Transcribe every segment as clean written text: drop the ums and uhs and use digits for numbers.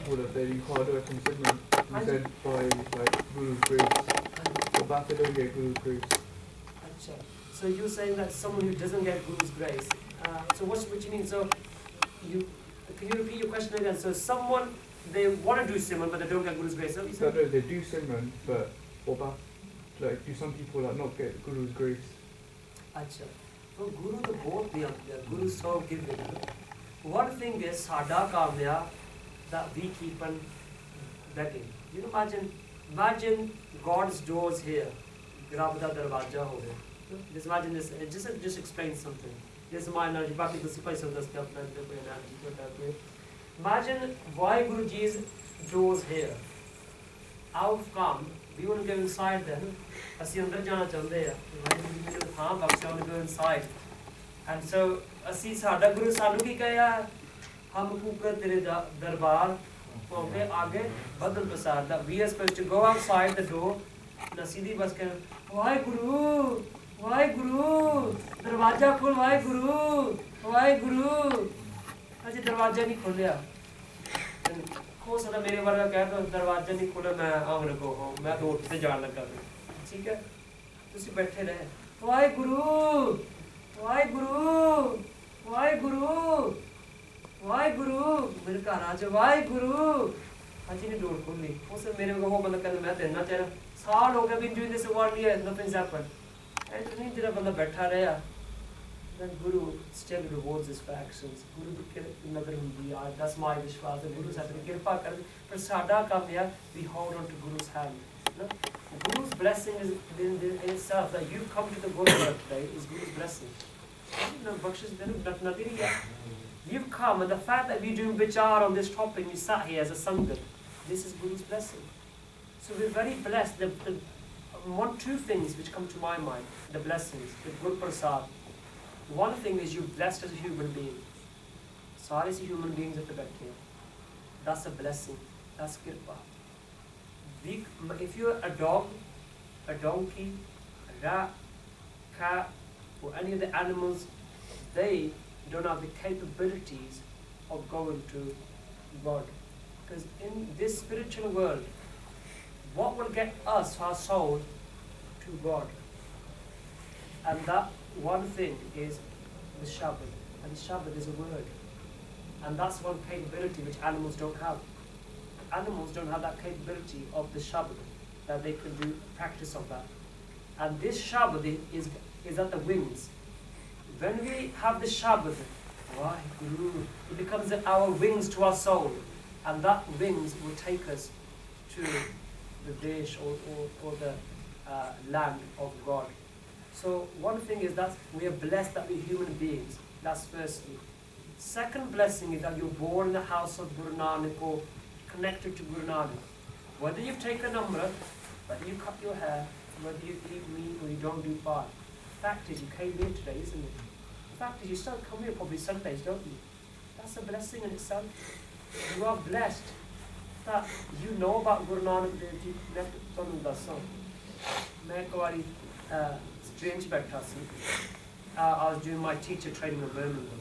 people that they can't work from Simran. You said by like Guru's grace. But that they don't get Guru's grace. Achha. So you're saying that someone who doesn't get Guru's grace. So what you mean? So can you repeat your question again? So someone they want to do Simran but they don't get Guru's grace. So no, they do Simran, but what about like do some people like not get Guru's grace? Achha. So Guru to both the Guru is so giving. One thing is sada kamya that we keep on begging. You know, imagine God's doors here. Grabda darwaja ho gaye. Just imagine this. Just explain something. This is my analogy. Baki to sifai samdas ke apna analogy ko type. Imagine why Guruji's doors here. Out come. We want to go inside there. Asi andar jana chahnde hain. Haan baksha want to go inside. And so asi sada Guru sanu ki kaya hum kooka tere darbar okay aage badal prasad that we are supposed to go outside the door na सीधी बस कर वाहे गुरु दरवाजा खोल वाहे गुरु अजी दरवाजा नहीं खोलिया हो सकता मेरे वर्गा कह तो दरवाजा नहीं खोला मैं आंगन को हूँ मैं तो उठ से जान लगा ठीक है तुसी बैठे रहे वाहे गुरु मेरे घर आ जाओ वाहे गुरु अजी ने डोर खोली उसे मेरे को वो बंदा कहता मैं तेरे ना तेरा साल हो गया been doing this 1 year nothing's happened and नहीं तेरा बंदा बैठा रहा then Guru still rewards his actions Guru की नजर होगी यार that's my विश्वास है Guru साथ में कृपा कर पर सादा काम यार we hold on to Guru's hand no? Guru's blessing is in itself that you come to the Gurmat today is Guru's blessing no bakshish देना nothing यार you've come and the fact that we're doing vichar on this topic we sat here as a sangat this is Guru's blessing so we're very blessed two things which come to my mind the blessings the Guru Prasad one thing is you're blessed as a human being sare se human beings at the back here that's a blessing that's kirpa if you're a dog a donkey a rat cat or any of the animals they don't have the capabilities of going to God. Because in this spiritual world, what will get us, our soul, to God? And that one thing is the Shabad. And the Shabad is a word. And that's one capability which animals don't have. Animals don't have that capability of the Shabad, that they can do practice of that. And this Shabad is at the wings. When we have the Shabad, it becomes our wings to our soul, and that wings will take us to the Desh or the land of God. So one thing is that we are blessed that we're human beings. That's firstly. Second blessing is that you're born in the house of Guru Nanak or connected to Guru Nanak. Whether you've taken a Amrit, whether you cut your hair, whether you eat meat or you don't do fast. The fact is you came here today, isn't it? The fact is you still come here probably Sundays, don't you? That's a blessing in itself. You are blessed that you know about Guru Nanak Dev Ji. Strange I was doing my teacher training in Birmingham.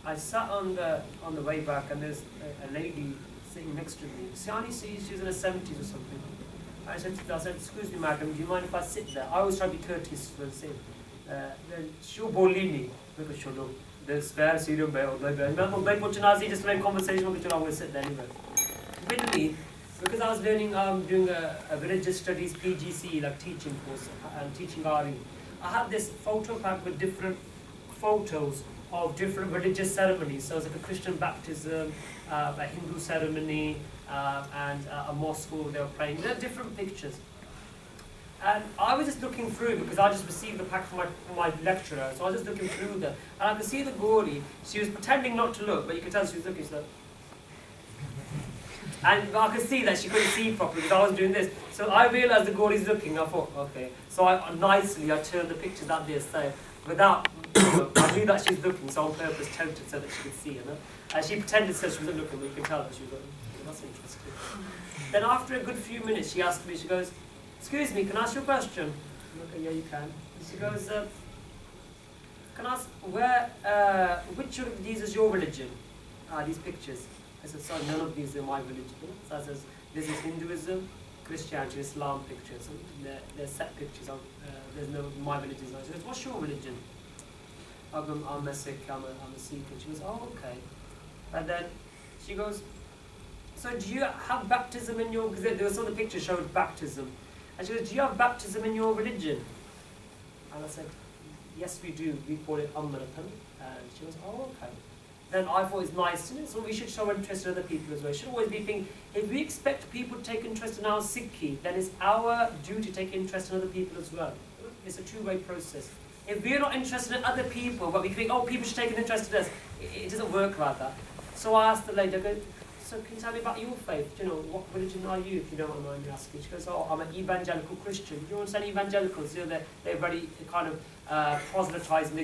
I sat on the way back and there's a lady sitting next to me. She's in her 70s or something. I said, excuse me madam, do you mind if I sit there? I always try to be courteous when saying. She'll boli nahi. Because she'll know. The spare serial by I just like conversation with I will sit there anyway. Admittedly, because I was learning doing a religious studies PGC like teaching course and teaching RE. I had this photo pack with different photos of different religious ceremonies. So it's like a Christian baptism, a Hindu ceremony, and a mosque where they were praying. There are different pictures. And I was just looking through because I just received the pack from my lecturer. So I was just looking through them. And I could see the Gauri. She was pretending not to look, but you could tell she was looking. She's like, and I could see that she couldn't see properly because I was doing this. So I realized the Gauri's looking. I thought, okay. So I turned the picture that way, so without, I knew that she's looking, so on purpose tilted so that she could see, you know. And she pretended so she wasn't looking, but you could tell that she was looking. That's interesting. Then after a good few minutes, she asked me, she goes, excuse me, can I ask you a question? Okay, yeah, you can. She goes, can I ask, which of these is your religion? These pictures. I said, sorry, none of these are my religion. So I says, this is Hinduism, Christianity, Islam pictures. So they're set pictures of, there's no my religion. I said, what's your religion? I'm a Sikh, I'm a Sikh. And she goes, oh, okay. And then she goes, so do you have baptism in your, because there was some of the pictures showed baptism. And she goes, do you have baptism in your religion? And I said, yes, we do. We call it Amritam. And she goes, oh, okay. Then I thought it's nice, so we should show interest in other people as well. We should always be thinking, if we expect people to take interest in our Sikhi, then it's our duty to take interest in other people as well. It's a two-way process. If we're not interested in other people, but we think, oh, people should take an interest in us, it doesn't work like that. So I asked the lady, I go, so can you tell me about your faith? You know, what religion are you, if you don't mind me asking? She goes, oh, I'm an evangelical Christian. Do you understand evangelicals? You know, they're very kind of proselytizing. They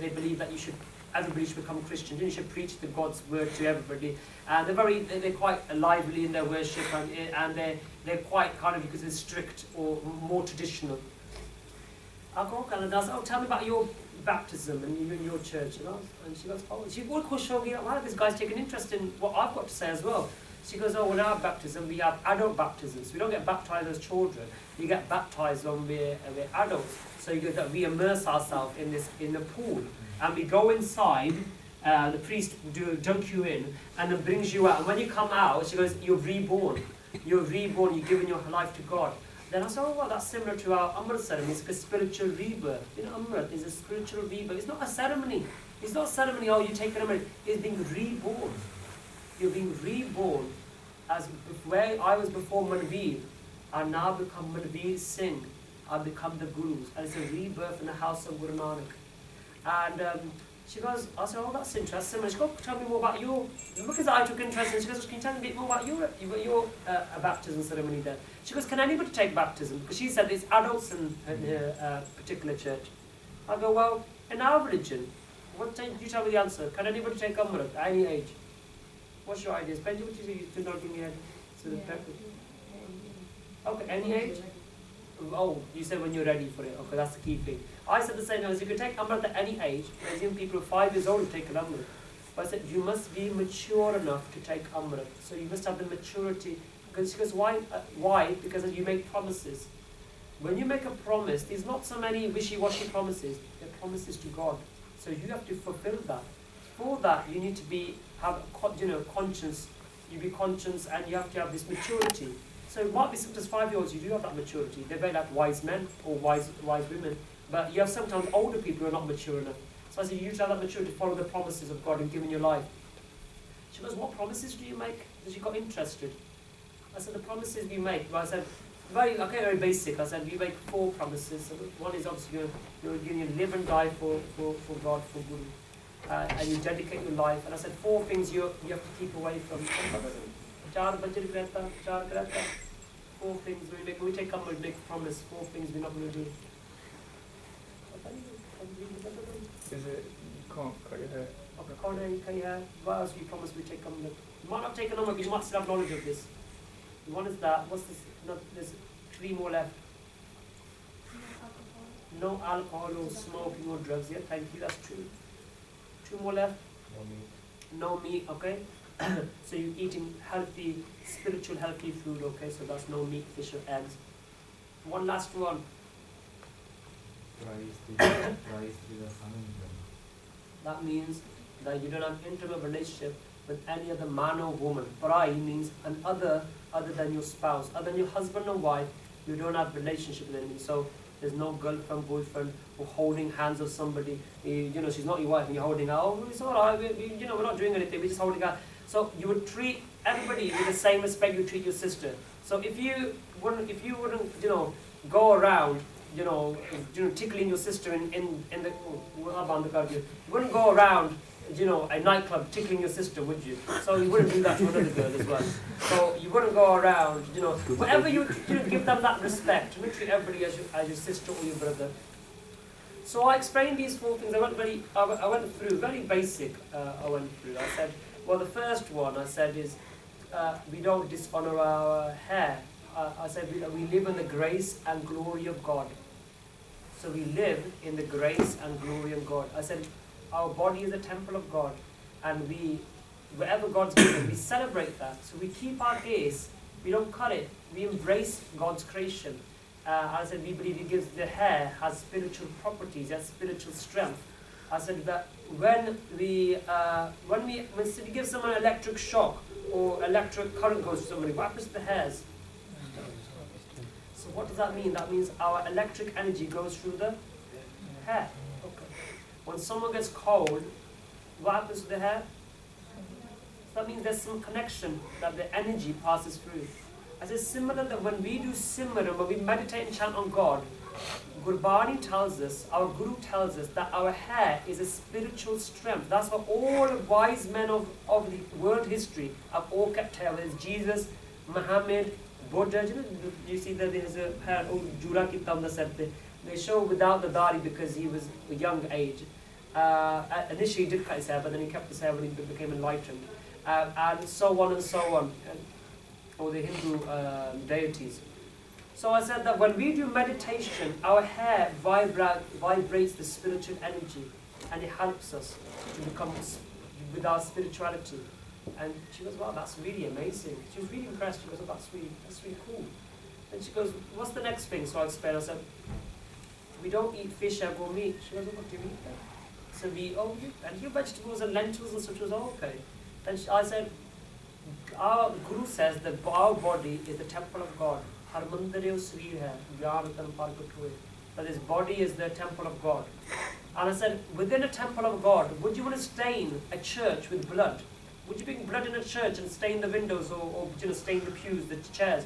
believe that everybody should become Christian. You should preach the God's word to everybody. And they're quite lively in their worship, and they're quite kind of, you could say, strict or more traditional. I go, okay, and I said, oh, tell me about your baptism and your church. And she goes, oh, she would wow, this guy's taking interest in what I've got to say as well. She goes, oh, well, our baptism, we have adult baptisms. We don't get baptized as children. We get baptized when we're adults. So you get that we immerse ourselves in the pool. And we go inside, the priest dunk you in, and then brings you out. And when you come out, she goes, you're reborn. You're reborn, you're giving your life to God. Then I said, oh, well, that's similar to our Amrit ceremony. It's a spiritual rebirth. You know, Amrit is a spiritual rebirth. It's not a ceremony. It's not a ceremony, oh, you take an Amrit. It's being reborn. You're being reborn. As where I was before Manvir, I now become Manvir Singh. I become the Gurus. And it's a rebirth in the house of Guru Nanak. And she goes, I said, oh, that's interesting. She goes, tell me more about your, because I took interest in, she goes, can you tell me a bit more about your baptism ceremony there? She goes, can anybody take baptism? Because she said there's adults in her particular church. I go, well, in our religion, you tell me the answer. Can anybody take Amrit at any age? What's your ideas? Benji, what do you do? Not give me a head. Okay, any age? Oh, you said when you're ready for it. Okay, that's the key thing. I said the same as you could take Amrit at any age. I assume people 5 years old who take an Amrit. But I said you must be mature enough to take Amrit. So you must have the maturity. Because she goes, why? Why? Because you make promises. When you make a promise, there's not so many wishy-washy promises. They're promises to God. So you have to fulfill that. For that, you need to have conscience. You be conscious, and you have to have this maturity. So it might be sometimes 5-year-olds, you do have that maturity. They're very like wise men or wise women. But you have sometimes older people who are not mature enough. So I said, you have to have that maturity to follow the promises of God and give in your life. She goes, what promises do you make? She got interested. I said, the promises we make. Well, I said, very basic. I said, we make 4 promises. So one is obviously you live and die for God, for Guru. And you dedicate your life. And I said, 4 things you have to keep away from. 4 things we take come and make a promise. 4 things we're not going to do. Is it you can't cut your hair? Okay, can't cut your hair. What else we promise we take come? You might not take a number, but you might still have knowledge of this. One is that. What's this? No, there's 3 more left. No alcohol or smoking or drugs. Yeah, thank you. That's true. 2 more left. No meat. Okay. So you're eating healthy, spiritual healthy food, okay? So that's no meat, fish or eggs. One last one. That means that you don't have intimate relationship with any other man or woman. Parai means other than your spouse, other than your husband or wife. You don't have relationship with anyone. So there's no girlfriend, boyfriend, or holding hands of somebody. She's not your wife, and you're holding her. Oh, it's all right. We're not doing anything. We're just holding her. So you would treat everybody with the same respect you treat your sister. So if you wouldn't, go around, tickling your sister in the, you wouldn't go around, a nightclub tickling your sister, would you? So you wouldn't do that to another girl as well. So you wouldn't go around, whatever you give them that respect. Treat everybody as your sister or your brother. So I explained these 4 things. I went through very basic. I said, well, the first one I said is we don't dishonor our hair. I said we live in the grace and glory of God. So we live in the grace and glory of God. I said our body is a temple of God, and we whatever God's given, we celebrate that. So we keep our ears, we don't cut it, we embrace God's creation. I said, we believe He gives, the hair has spiritual properties, has spiritual strength. I said that when we give someone an electric shock or electric current goes to somebody, what happens to the hairs? So what does that mean? That means our electric energy goes through the hair. Okay. When someone gets cold, what happens to the hair? So that means there's some connection that the energy passes through. I said similar that when we do Simran, when we meditate and chant on God, Gurbani tells us, our Guru tells us that our hair is a spiritual strength. That's what all wise men of the world history have all kept hair. Whether it's Jesus, Muhammad, Buddha. You see that there's a hair, Jura Kitam the Sette. They show without the dari because he was a young age. Initially he did cut his hair, but then he kept his hair when he became enlightened. And so on and so on. Or the Hindu deities. So I said that when we do meditation, our hair vibrates the spiritual energy, and it helps us to become with our spirituality. And she goes, wow, that's really amazing. She was really impressed. She goes, oh, that's really cool. And she goes, what's the next thing? So I explained. I said, we don't eat fish, egg, or meat. She goes, oh, what do you eat then? So we, and your vegetables and lentils and such. Was okay. Then I said, our Guru says that our body is the temple of God. That his body is the temple of God. And I said, within a temple of God, would you want to stain a church with blood? Would you bring blood in a church and stain the windows or stain the pews, the chairs?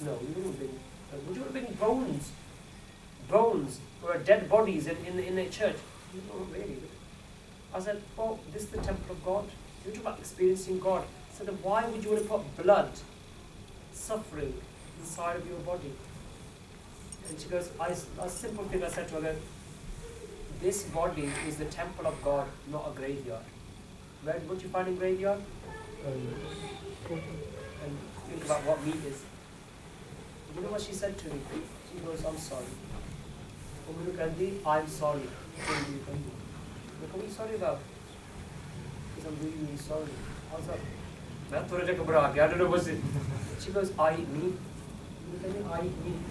No, you wouldn't bring. Would you want to bring bones or dead bodies in a church? No, really. I said, oh, this is the temple of God. You talk about experiencing God. So then why would you want to put blood, suffering, inside of your body? And she goes, a simple thing I said to her, this body is the temple of God, not a graveyard. What do you find in graveyard? And think about what meat is. You know what she said to me? She goes, I'm sorry. I'm sorry. Look, what are you sorry about? Because I'm really, really sorry. How's that? I don't know what's it. She goes, I eat meat. I eat meat.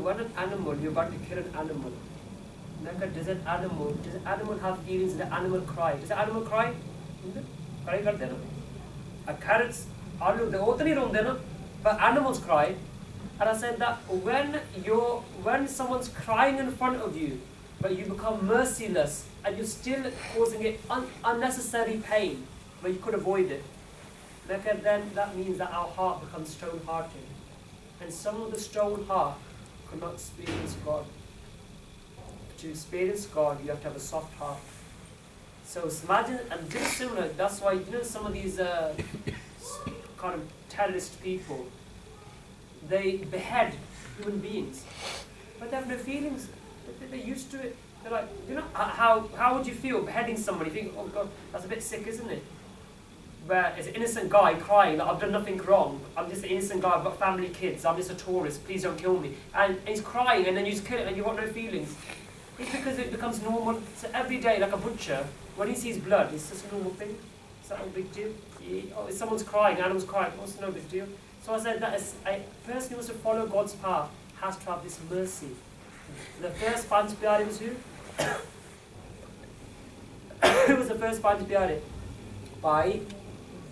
When an animal, you're about to kill an animal. Does an animal have feelings? Does an animal cry? Does an animal cry? Carrots, aloo, they openly don't, but animals cry. And I said that when someone's crying in front of you, but you become merciless and you're still causing it unnecessary pain, but you could avoid it, then that means that our heart becomes stone-hearted. And some of the stone heart cannot experience God. To experience God, you have to have a soft heart. So imagine, and this is similar, that's why, some of these kind of terrorist people, they behead human beings, but they have no feelings. They're used to it. They're like, how would you feel beheading somebody? You think, oh God, that's a bit sick, isn't it? Where it's an innocent guy crying, like, I've done nothing wrong. I'm just an innocent guy, I've got family, kids, I'm just a tourist, please don't kill me. And he's crying, and then you just kill it, and you've got no feelings. It's because it becomes normal. So every day, like a butcher, when he sees blood, it's just a normal thing. Is that no big deal? If someone's crying, animals crying, it's no big deal. So I said that a person who wants to follow God's path has to have this mercy. The first Panch Pyare was who? Who was the first Panch Pyare? Bhai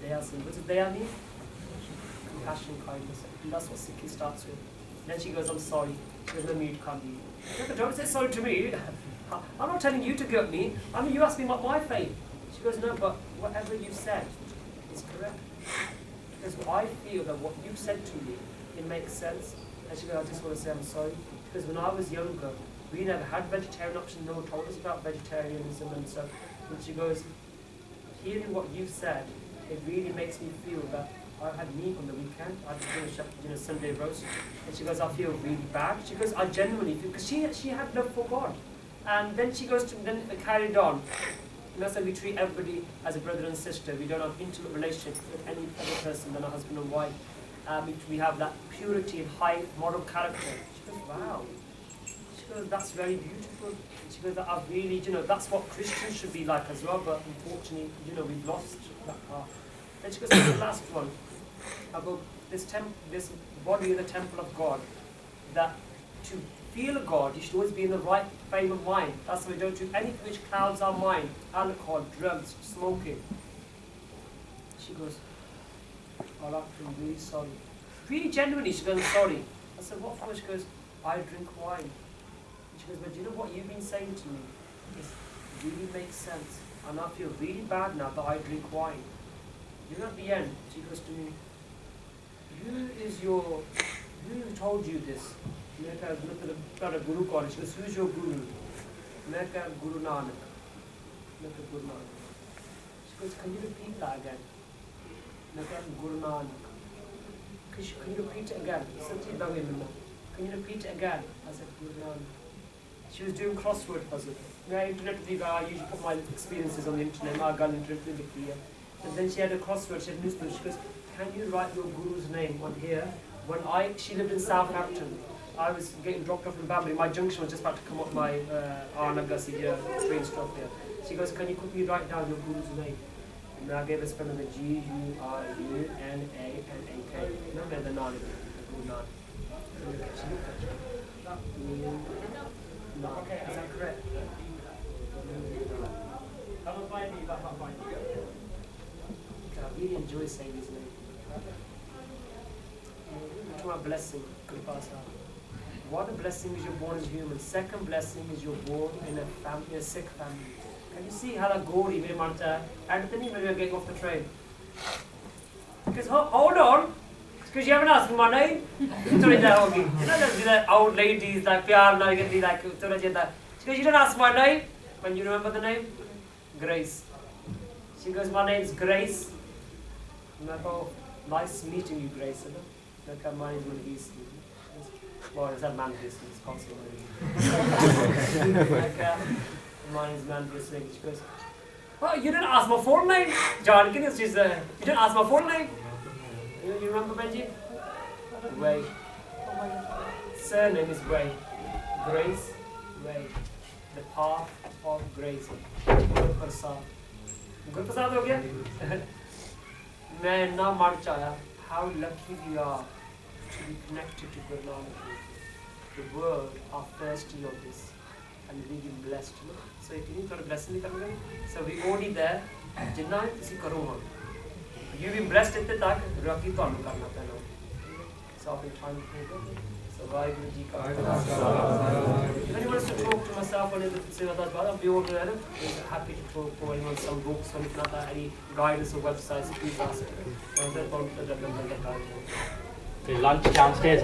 Daya Singh. What does Daya mean? Compassion, kindness. And that's what Sikhi starts with. Then she goes, I'm sorry. There's no need to come to you. But don't say sorry to me. I'm not telling you to guilt me. I mean, you asked me about my faith. She goes, no, but whatever you said is correct. Because I feel that what you said to me, it makes sense. And she goes, I just want to say I'm sorry. Because when I was younger, we never had vegetarian options. No one told us about vegetarianism and stuff. And she goes, hearing what you said, it really makes me feel that I had meat on the weekend. I finished up, Sunday roast. And she goes, I feel really bad. She goes, I genuinely feel, because she had love for God. And then she goes to, then carried on. And that's how we treat everybody as a brother and sister. We don't have intimate relationships with any other person than a husband and wife. We have that purity and high moral character. She goes, wow. She She goes, that's very beautiful. And she goes, I've really, that's what Christians should be like as well, but unfortunately, we've lost that part. Then she goes, to the last one. I go, this body is the temple of God, that to feel God, you should always be in the right frame of mind. That's why we don't do anything which clouds our mind. Alcohol, drugs, smoking. She goes, oh, I'm really sorry. Really genuinely, she goes, sorry. I said, what for? She goes, I drink wine. And she goes, but do you know what you've been saying to me? It really makes sense. And I feel really bad now that I drink wine. At the end, she goes to me, who told you this? Guru college. She goes, who's your guru? Guru Nanak. Guru Nanak. She goes, can you repeat that again? Guru Nanak. Can you repeat it again? Can you repeat it again? I said, Guru Nanak. She was doing crossword puzzle. I usually put my experiences on the internet. And then she had a crossword, she had a newspaper. She goes, can you write your guru's name on here? She lived in Southampton. I was getting dropped off in Banbury. My junction was just about to come up my Arnagasi train stop here. She goes, can you quickly write down your guru's name? And I gave her spelling the Gurunank. No, the Nan. Okay, is that correct? I really enjoy saying his name. To a blessing, what a blessing is you're born as human. Second blessing is you're born in a family, a Sikh family. Can you see how that Gori, mere manta, Anthony, when we were getting off the train? Because hold on, because you haven't asked me my name. There's the old ladies like pyar na get like because you didn't ask my name. When you remember the name, Grace. She goes, my name's Grace. And I go, nice meeting you, Grace. My name's Manvir Singh. Well, it's a Manvir Singh, it's constantly. My name's Manvir Singh. She goes, oh, you didn't ask my full name? John, you didn't ask my full name? You remember, Benji? Way. Surname is Way. Grace, Way. The path of grace. Gurprasad. Gurprasad ho gaya? Main na mar chaya. How lucky we are to be connected to Guru Nanak. The world are thirsty of this, and we've been blessed. So if you need to bless me, so we already there. Jinna kisi karo. You've been blessed at the tak. Raki to anu karna pehna. So I've been trying to. So Bhai Guruji ka. If anyone wants to talk to myself or anything, I'll be over there. I'm happy to talk for anyone, some books, or if not any guidance or websites, please ask. The lunch downstairs,